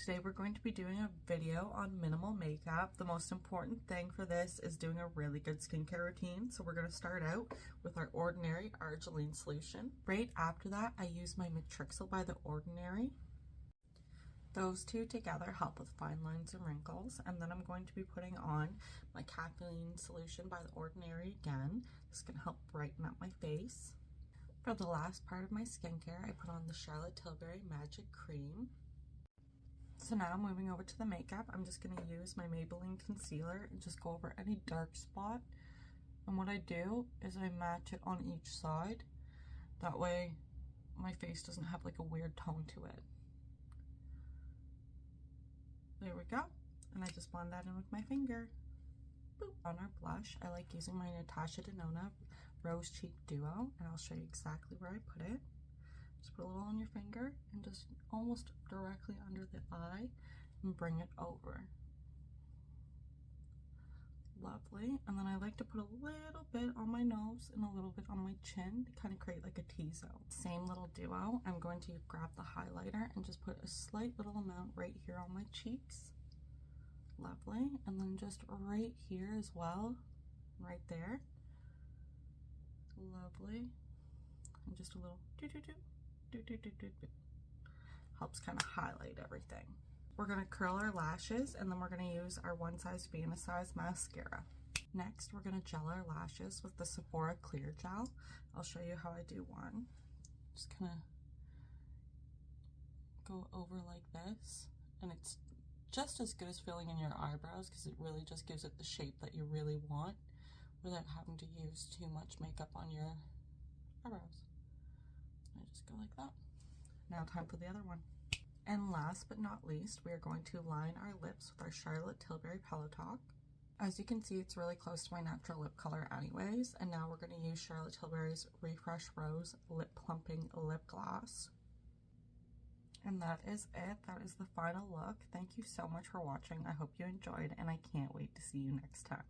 Today we're going to be doing a video on minimal makeup. The most important thing for this is doing a really good skincare routine. So we're going to start out with our Ordinary Argiline solution. Right after that, I use my Matrixyl by The Ordinary. Those two together help with fine lines and wrinkles. And then I'm going to be putting on my Caffeine solution by The Ordinary again. This is going to help brighten up my face. For the last part of my skincare, I put on the Charlotte Tilbury Magic Cream. So now moving over to the makeup, I'm just going to use my Maybelline concealer and just go over any dark spot. And what I do is I match it on each side. That way my face doesn't have like a weird tone to it. There we go. And I just blend that in with my finger. Boop. On our blush, I like using my Natasha Denona Rose Cheek Duo, and I'll show you exactly where I put it. Just put a little on your finger and just almost directly under the eye and bring it over. Lovely. And then I like to put a little bit on my nose and a little bit on my chin to kind of create like a T-zone. Same little duo. I'm going to grab the highlighter and just put a slight little amount right here on my cheeks. Lovely. And then just right here as well, right there. Lovely. And just a little do-do-do. Helps kind of highlight everything. We're going to curl our lashes and then we're going to use our One Size Fantasize mascara. Next, we're going to gel our lashes with the Sephora Clear Gel. I'll show you how I do one. Just kind of go over like this, and it's just as good as filling in your eyebrows because it really just gives it the shape that you really want without having to use too much makeup on your eyebrows. I just go like that. Now time for the other one. And last but not least, we are going to line our lips with our Charlotte Tilbury Pillow Talk. As you can see, it's really close to my natural lip color anyways, and now we're going to use Charlotte Tilbury's Refresh Rose Lip Plumping Lip Gloss. And that is it. That is the final look. Thank you so much for watching. I hope you enjoyed, and I can't wait to see you next time.